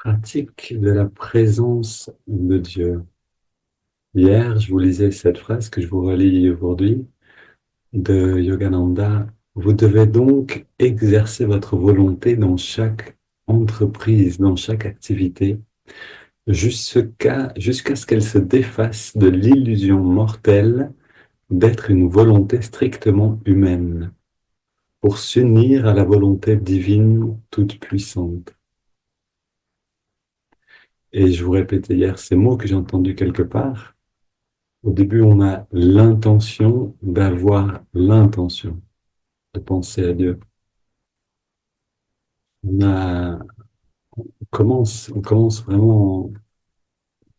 Pratique de la présence de Dieu. Hier, je vous lisais cette phrase que je vous relis aujourd'hui de Yogananda. Vous devez donc exercer votre volonté dans chaque entreprise, dans chaque activité, jusqu'à ce qu'elle se défasse de l'illusion mortelle d'être une volonté strictement humaine, pour s'unir à la volonté divine toute puissante. Et je vous répétais hier ces mots que j'ai entendus quelque part. Au début, on a l'intention d'avoir l'intention de penser à Dieu. On commence vraiment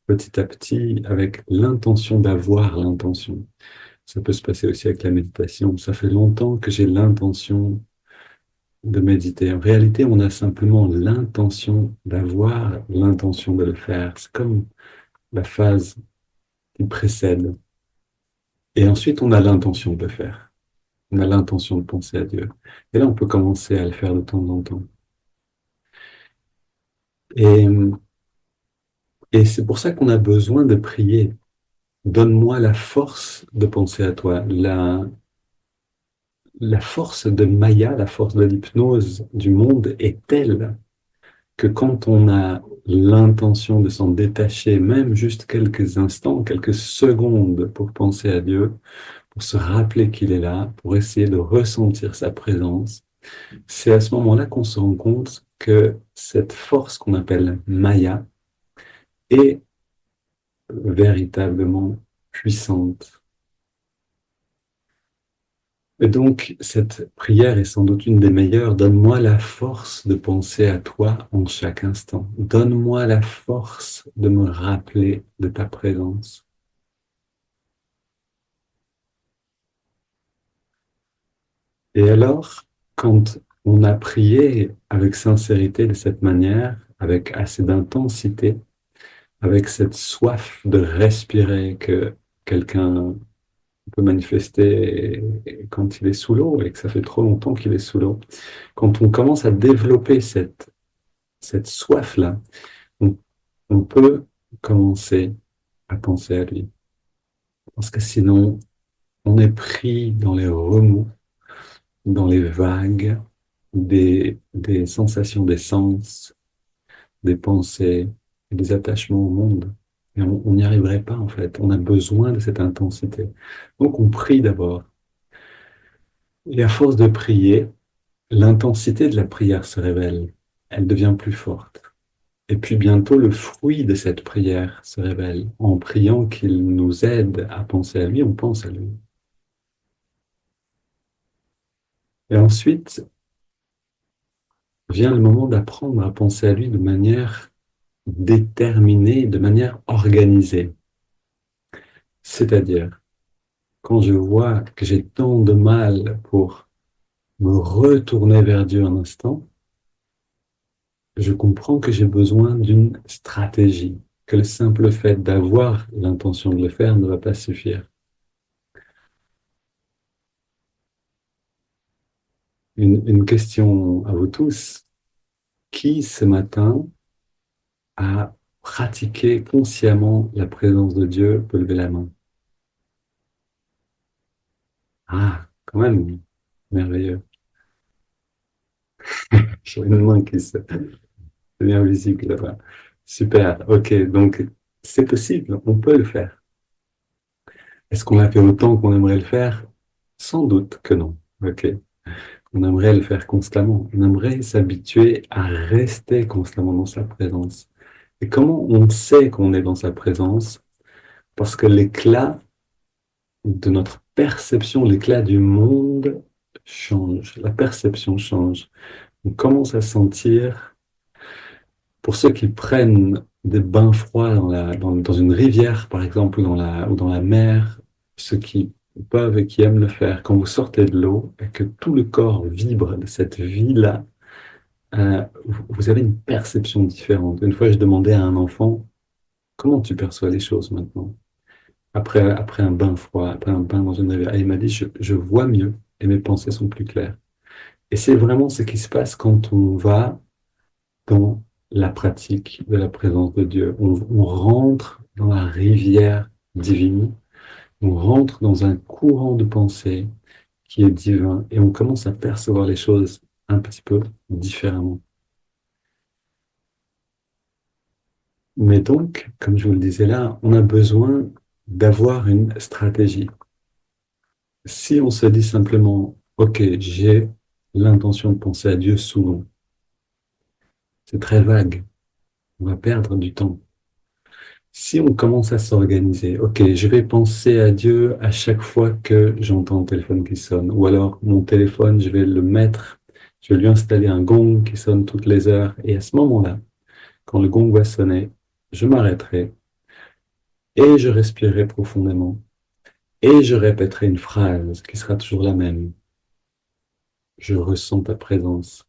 petit à petit avec l'intention d'avoir l'intention. Ça peut se passer aussi avec la méditation. Ça fait longtemps que j'ai l'intention de méditer. En réalité, on a simplement l'intention d'avoir l'intention de le faire. C'est comme la phase qui précède. Et ensuite, on a l'intention de le faire. On a l'intention de penser à Dieu. Et là, on peut commencer à le faire de temps en temps. Et, et c'est pour ça qu'on a besoin de prier. Donne-moi la force de penser à toi. La force de Maya, la force de l'hypnose du monde est telle que quand on a l'intention de s'en détacher, même juste quelques instants, quelques secondes pour penser à Dieu, pour se rappeler qu'il est là, pour essayer de ressentir sa présence, c'est à ce moment-là qu'on se rend compte que cette force qu'on appelle Maya est véritablement puissante. Et donc, cette prière est sans doute une des meilleures. Donne-moi la force de penser à toi en chaque instant. Donne-moi la force de me rappeler de ta présence. Et alors, quand on a prié avec sincérité de cette manière, avec assez d'intensité, avec cette soif de respirer que quelqu'un peut manifester quand il est sous l'eau et que ça fait trop longtemps qu'il est sous l'eau. Quand on commence à développer cette soif-là, on, on peut commencer à penser à lui. Parce que sinon, on est pris dans les remous, dans les vagues des sensations, des sens, des pensées, des attachements au monde. Et on n'y arriverait pas, en fait. On a besoin de cette intensité. Donc, on prie d'abord. Et à force de prier, l'intensité de la prière se révèle. Elle devient plus forte. Et puis bientôt, le fruit de cette prière se révèle. En priant qu'il nous aide à penser à lui, on pense à lui. Et ensuite, vient le moment d'apprendre à penser à lui de manière déterminée, de manière organisée. C'est-à-dire, quand je vois que j'ai tant de mal pour me retourner vers Dieu un instant, je comprends que j'ai besoin d'une stratégie, que le simple fait d'avoir l'intention de le faire ne va pas suffire. Une question à vous tous. Qui ce matin a pratiqué consciemment la présence de Dieu peut lever la main? Ah, quand même, merveilleux. J'ai une main qui se... C'est bien visible là-bas. Super, ok, donc c'est possible, on peut le faire. Est-ce qu'on l'a fait autant qu'on aimerait le faire? Sans doute que non. Ok. On aimerait le faire constamment. On aimerait s'habituer à rester constamment dans sa présence. Et comment on sait qu'on est dans sa présence? Parce que l'éclat de notre perception, l'éclat du monde change. La perception change. On commence à sentir, pour ceux qui prennent des bains froids dans une rivière, par exemple, ou dans la mer, ceux qui peuvent et qui aiment le faire, quand vous sortez de l'eau et que tout le corps vibre de cette vie-là, vous avez une perception différente. Une fois, je demandais à un enfant, comment tu perçois les choses maintenant? Après un bain froid, après un bain dans une rivière. Et il m'a dit, je vois mieux et mes pensées sont plus claires. Et c'est vraiment ce qui se passe quand on va dans la pratique de la présence de Dieu. On rentre dans la rivière divine, on rentre dans un courant de pensée qui est divin et on commence à percevoir les choses un petit peu différemment. Mais donc, comme je vous le disais là, on a besoin d'avoir une stratégie. Si on se dit simplement, OK, j'ai l'intention de penser à Dieu souvent, c'est très vague, on va perdre du temps. Si on commence à s'organiser, OK, je vais penser à Dieu à chaque fois que j'entends le téléphone qui sonne, ou alors mon téléphone, je vais le mettre, je vais lui installer un gong qui sonne toutes les heures, et à ce moment-là, quand le gong va sonner, je m'arrêterai et je respirerai profondément et je répéterai une phrase qui sera toujours la même. Je ressens ta présence.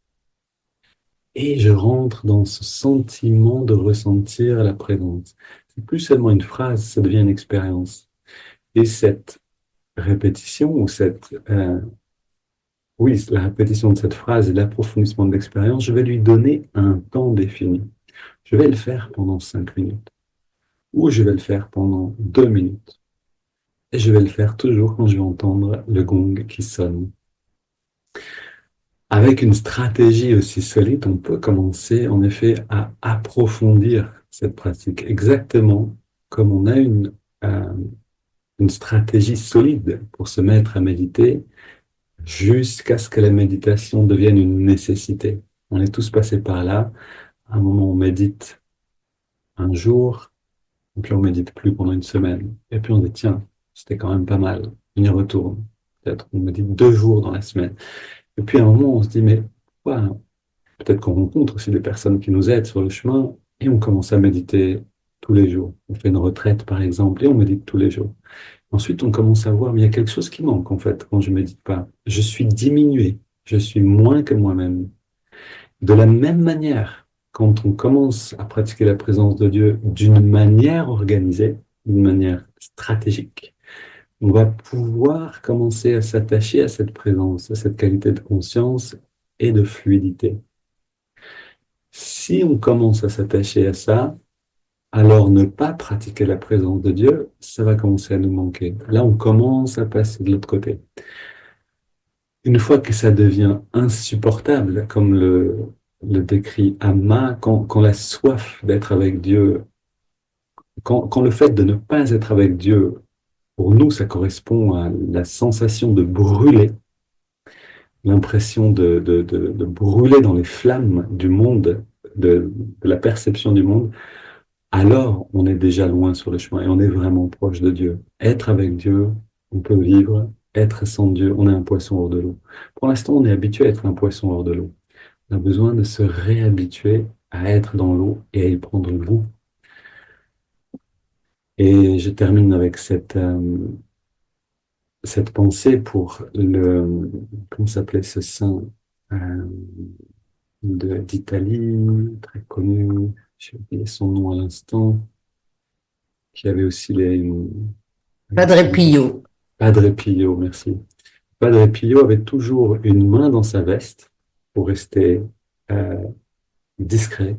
Et je rentre dans ce sentiment de ressentir la présence. C'est plus seulement une phrase, ça devient une expérience. Et cette répétition, ou oui, la répétition de cette phrase et l'approfondissement de l'expérience, je vais lui donner un temps défini. Je vais le faire pendant 5 minutes, ou je vais le faire pendant 2 minutes. Et je vais le faire toujours quand je vais entendre le gong qui sonne. Avec une stratégie aussi solide, on peut commencer en effet à approfondir cette pratique, exactement comme on a euh, une stratégie solide pour se mettre à méditer jusqu'à ce que la méditation devienne une nécessité. On est tous passés par là. À un moment, on médite un jour, et puis on médite plus pendant une semaine. Et puis on dit, tiens, c'était quand même pas mal. On y retourne. Peut-être on médite 2 jours dans la semaine. Et puis à un moment, on se dit, mais pourquoi peut-être qu'on rencontre aussi des personnes qui nous aident sur le chemin et on commence à méditer tous les jours. On fait une retraite, par exemple, et on médite tous les jours. Ensuite, on commence à voir, mais il y a quelque chose qui manque, en fait, quand je médite pas. Je suis diminué. Je suis moins que moi-même. De la même manière, quand on commence à pratiquer la présence de Dieu d'une manière organisée, d'une manière stratégique, on va pouvoir commencer à s'attacher à cette présence, à cette qualité de conscience et de fluidité. Si on commence à s'attacher à ça, alors ne pas pratiquer la présence de Dieu, ça va commencer à nous manquer. Là, on commence à passer de l'autre côté. Une fois que ça devient insupportable, comme le décrit Amma, quand la soif d'être avec Dieu, quand le fait de ne pas être avec Dieu, pour nous, ça correspond à la sensation de brûler, l'impression de brûler dans les flammes du monde, de la perception du monde, alors on est déjà loin sur le chemin et on est vraiment proche de Dieu. Être avec Dieu, on peut vivre. Être sans Dieu, on est un poisson hors de l'eau. Pour l'instant, on est habitué à être un poisson hors de l'eau. On a besoin de se réhabituer à être dans l'eau et à y prendre goût. Et je termine avec cette pensée pour comment s'appelait ce saint euh, d'Italie, très connu, j'ai oublié son nom à l'instant, qui avait aussi Padre Pio. Padre Pio, merci. Padre Pio avait toujours une main dans sa veste pour rester euh, discret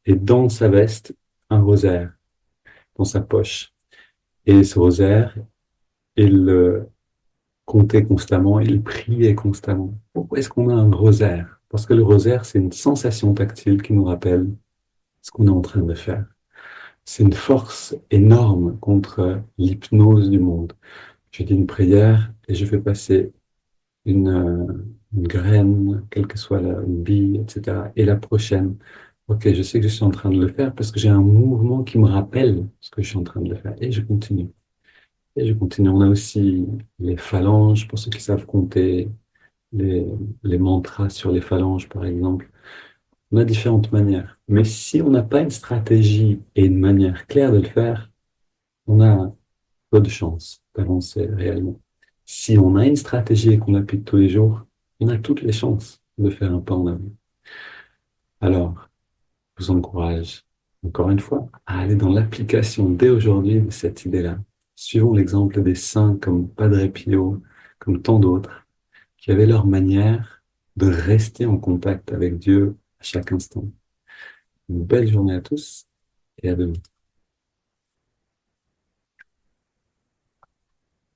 et dans sa veste, un rosaire dans sa poche. Et ce rosaire, il le comptait constamment, il priait constamment. Pourquoi est-ce qu'on a un rosaire? Parce que le rosaire, c'est une sensation tactile qui nous rappelle ce qu'on est en train de faire. C'est une force énorme contre l'hypnose du monde. Je dis une prière et je fais passer une graine, quelle que soit une bille, etc. Et la prochaine, ok, je sais que je suis en train de le faire parce que j'ai un mouvement qui me rappelle ce que je suis en train de le faire. Et je continue. Et je continue. On a aussi les phalanges, pour ceux qui savent compter, les, les mantras sur les phalanges, par exemple. On a différentes manières. Mais si on n'a pas une stratégie et une manière claire de le faire, on a peu de chances d'avancer réellement. Si on a une stratégie et qu'on applique tous les jours, on a toutes les chances de faire un pas en avant. Alors, je vous encourage, encore une fois, à aller dans l'application dès aujourd'hui de cette idée-là. Suivons l'exemple des saints comme Padre Pio, comme tant d'autres, qui avaient leur manière de rester en contact avec Dieu à chaque instant. Une belle journée à tous et à demain.